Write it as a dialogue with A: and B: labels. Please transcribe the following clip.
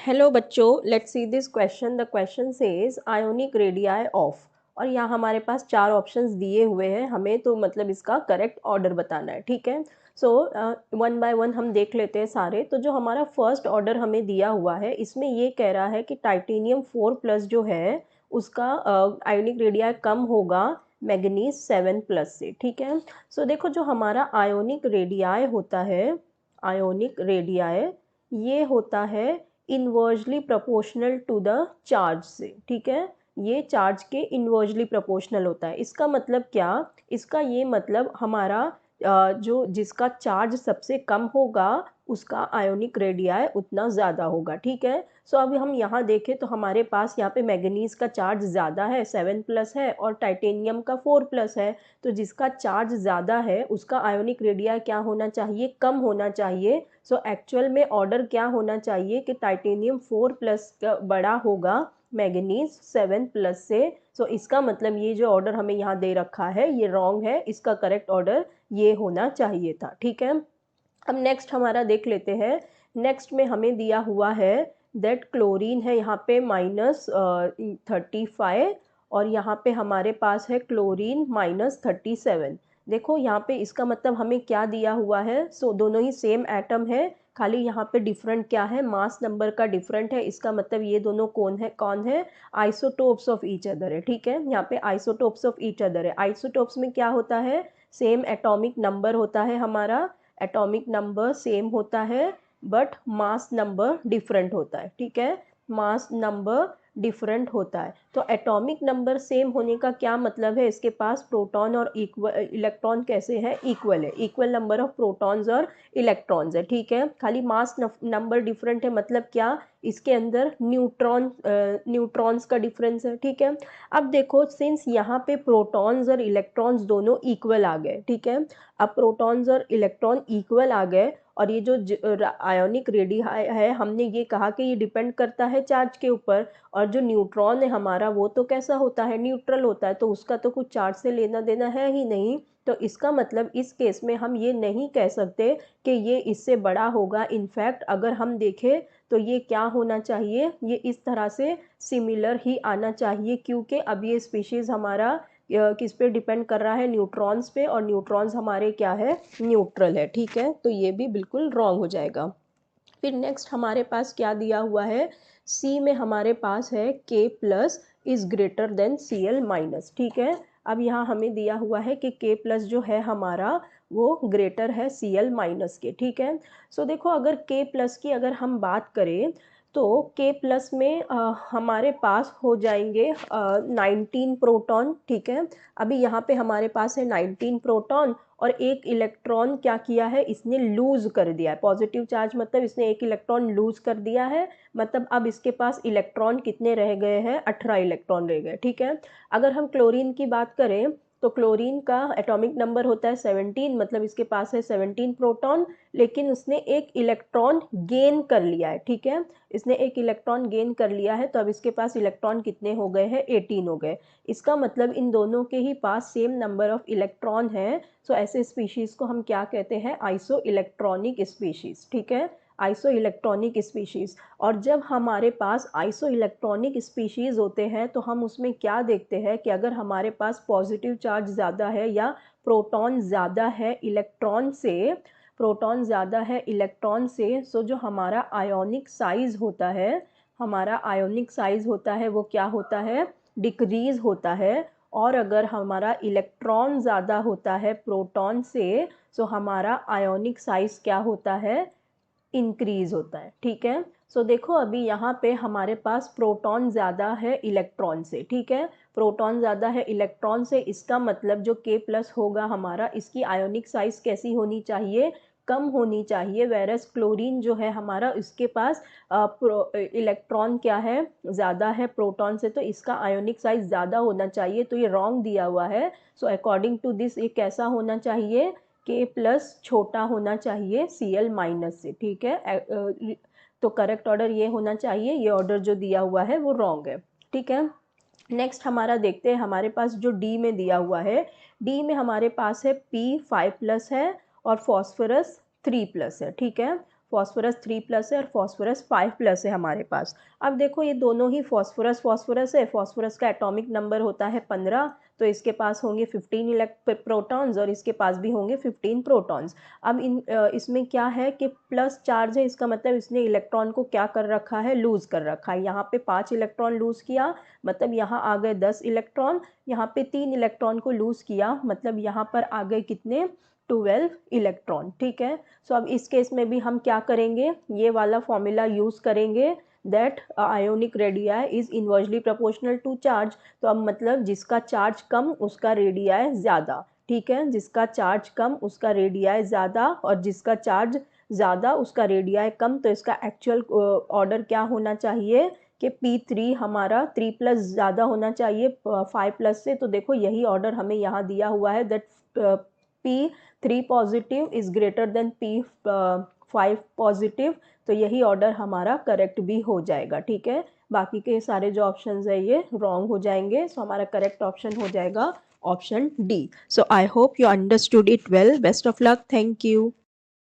A: Hello बच्चों, let's see this question. The question says ionic radii of. और यहाँ हमारे पास चार ऑप्शंस दिए हुए हैं, हमें तो मतलब इसका करेक्ट ऑर्डर बताना है। ठीक है, सो वन बाय वन हम देख लेते हैं सारे। तो जो हमारा फर्स्ट ऑर्डर हमें दिया हुआ है, इसमें ये कह रहा है कि टाइटेनियम 4+ जो है उसका आयोनिक रेडियाई कम होगा मैग्नीज 7+ से। ठीक है, सो देखो जो हमारा आयोनिक रेडियाई होता है, आयोनिक रेडियाई ये होता है inversely proportional to the charge से। ठीक है, ये चार्ज के इनवर्सली प्रोपोर्शनल होता है। इसका मतलब क्या, इसका ये मतलब हमारा जो जिसका चार्ज सबसे कम होगा उसका आयोनिक रेडियाई उतना ज़्यादा होगा। ठीक है, सो अभी हम यहाँ देखें तो हमारे पास यहाँ पे मैग्नीज का चार्ज ज़्यादा है 7+ है और टाइटेनियम का 4+ है। तो जिसका चार्ज ज़्यादा है उसका आयोनिक रेडियाई क्या होना चाहिए, कम होना चाहिए। सो एक्चुअल में ऑर्डर क्या होना चाहिए कि टाइटेनियम 4+ का बड़ा होगा मैग्नीज 7+ से। सो इसका मतलब ये जो ऑर्डर हमें यहाँ दे रखा है ये रॉन्ग है, इसका करेक्ट ऑर्डर ये होना चाहिए था। ठीक है, अब नेक्स्ट हमारा देख लेते हैं। नेक्स्ट में हमें दिया हुआ है दैट क्लोरीन है यहाँ पे -35 और यहाँ पे हमारे पास है क्लोरीन -37। देखो यहाँ पे इसका मतलब हमें क्या दिया हुआ है, सो दोनों ही सेम एटम है, खाली यहाँ पे डिफरेंट क्या है, मास नंबर का डिफरेंट है। इसका मतलब ये दोनों कौन है, आइसोटोप्स ऑफ ईच अदर है। ठीक है, यहाँ पे आइसोटोप्स ऑफ ईच अदर है। आइसोटोप्स में क्या होता है, सेम एटॉमिक नंबर होता है, हमारा एटॉमिक नंबर सेम होता है बट मास नंबर डिफरेंट होता है। ठीक है, मास नंबर डिफरेंट होता है। तो एटॉमिक नंबर सेम होने का क्या मतलब है, इसके पास प्रोटॉन और इलेक्ट्रॉन कैसे है, इक्वल है, इक्वल नंबर ऑफ प्रोटॉन्स और इलेक्ट्रॉन्स है। ठीक है, खाली मास नंबर डिफरेंट है, मतलब क्या, इसके अंदर न्यूट्रॉन्स का डिफरेंस है। ठीक है, अब देखो सिंस यहाँ पे प्रोटॉन्स और इलेक्ट्रॉन्स दोनों इक्वल आ गए। ठीक है, अब प्रोटॉन्स और इलेक्ट्रॉन इक्वल आ गए और ये जो आयोनिक रेडियाई है हमने ये कहा कि ये डिपेंड करता है चार्ज के ऊपर, और जो न्यूट्रॉन है हमारा वो तो कैसा होता है, न्यूट्रल होता है, तो उसका तो कुछ चार्ज से लेना देना है ही नहीं। तो इसका मतलब इस केस में हम ये नहीं कह सकते कि ये इससे बड़ा होगा। इनफैक्ट अगर हम देखें तो ये क्या होना चाहिए, ये इस तरह से सिमिलर ही आना चाहिए, क्योंकि अब ये स्पीशीज़ हमारा किस पे डिपेंड कर रहा है, न्यूट्रॉन्स पे, और न्यूट्रॉन्स हमारे क्या है, न्यूट्रल है। ठीक है, तो ये भी बिल्कुल रॉन्ग हो जाएगा। फिर नेक्स्ट हमारे पास क्या दिया हुआ है, सी में हमारे पास है K+ is greater than Cl-। ठीक है, अब यहाँ हमें दिया हुआ है कि K+ जो है हमारा वो ग्रेटर है Cl- के। ठीक है, सो देखो अगर K+ की अगर हम बात करें तो K+ में हमारे पास हो जाएंगे 19 प्रोटॉन। ठीक है, अभी यहाँ पे हमारे पास है 19 प्रोटॉन और एक इलेक्ट्रॉन क्या किया है, इसने लूज कर दिया है, पॉजिटिव चार्ज मतलब इसने एक इलेक्ट्रॉन लूज कर दिया है। मतलब अब इसके पास इलेक्ट्रॉन कितने रह गए हैं, 18 इलेक्ट्रॉन रह गए। ठीक है, अगर हम क्लोरीन की बात करें तो क्लोरीन का एटॉमिक नंबर होता है 17, मतलब इसके पास है 17 प्रोटॉन, लेकिन उसने एक इलेक्ट्रॉन गेन कर लिया है। ठीक है, इसने एक इलेक्ट्रॉन गेन कर लिया है, तो अब इसके पास इलेक्ट्रॉन कितने हो गए हैं, 18 हो गए। इसका मतलब इन दोनों के ही पास सेम नंबर ऑफ इलेक्ट्रॉन है। सो ऐसे स्पीशीज़ को हम क्या कहते हैं, आइसो इलेक्ट्रॉनिक स्पीशीज़। ठीक है, आइसो इलेक्ट्रॉनिक स्पीशीज़। और जब हमारे पास आइसो इलेक्ट्रॉनिक स्पीशीज़ होते हैं तो हम उसमें क्या देखते हैं कि अगर हमारे पास पॉजिटिव चार्ज ज़्यादा है या प्रोटॉन ज़्यादा है इलेक्ट्रॉन से, प्रोटॉन ज़्यादा है इलेक्ट्रॉन से, सो जो हमारा आयोनिक साइज़ होता है, हमारा आयोनिक साइज़ होता है वो क्या होता है, डिक्रीज़ होता है। और अगर हमारा इलेक्ट्रॉन ज़्यादा होता है प्रोटॉन से, सो हमारा आयोनिक साइज़ क्या होता है, इंक्रीज होता है। ठीक है, सो देखो अभी यहाँ पे हमारे पास प्रोटॉन ज़्यादा है इलेक्ट्रॉन से। ठीक है, प्रोटॉन ज़्यादा है इलेक्ट्रॉन से, इसका मतलब जो K+ होगा हमारा, इसकी आयोनिक साइज़ कैसी होनी चाहिए, कम होनी चाहिए। वेरस क्लोरीन जो है हमारा, इसके पास इलेक्ट्रॉन क्या है, ज़्यादा है प्रोटॉन से, तो इसका आयोनिक साइज़ ज़्यादा होना चाहिए। तो ये रॉन्ग दिया हुआ है। सो अकॉर्डिंग टू दिस ये कैसा होना चाहिए, K+ छोटा होना चाहिए Cl- से। ठीक है, तो करेक्ट ऑर्डर ये होना चाहिए, ये ऑर्डर जो दिया हुआ है वो रॉन्ग है। ठीक है, नेक्स्ट हमारा देखते हैं, हमारे पास जो डी में दिया हुआ है, डी में हमारे पास है P 5+ है और फॉस्फोरस 3+ है। ठीक है, फॉस्फोरस 3+ है और फॉस्फोरस 5+ है हमारे पास। अब देखो ये दोनों ही फॉस्फोरस फॉस्फोरस है, फॉस्फोरस का एटॉमिक नंबर होता है 15, तो इसके पास होंगे 15 प्रोटॉन्स और इसके पास भी होंगे 15 प्रोटॉन्स। अब इसमें क्या है कि प्लस चार्ज है, इसका मतलब इसने इलेक्ट्रॉन को क्या कर रखा है, लूज़ कर रखा है। यहाँ पे 5 इलेक्ट्रॉन लूज़ किया, मतलब यहाँ आ गए 10 इलेक्ट्रॉन, यहाँ पे 3 इलेक्ट्रॉन को लूज़ किया, मतलब यहाँ पर आ गए कितने, 12 इलेक्ट्रॉन। ठीक है, सो अब इस केस में भी हम क्या करेंगे, ये वाला फॉर्मूला यूज़ करेंगे, that ionic radii is inversely proportional to charge. तो अब मतलब जिसका चार्ज कम उसका रेडियाई ज़्यादा। ठीक है, जिसका चार्ज कम उसका रेडियाई ज़्यादा, और जिसका चार्ज ज़्यादा उसका रेडियाई कम। तो इसका एक्चुअल ऑर्डर क्या होना चाहिए कि P3 हमारा 3+ ज़्यादा होना चाहिए 5+ से। तो देखो यही ऑर्डर हमें यहाँ दिया हुआ है, that P3 positive is greater than P5 positive. तो यही ऑर्डर हमारा करेक्ट भी हो जाएगा। ठीक है, बाकी के सारे जो ऑप्शंस है ये रॉन्ग हो जाएंगे। सो हमारा करेक्ट ऑप्शन हो जाएगा option D. So I hope you understood it well. Best of luck, thank you.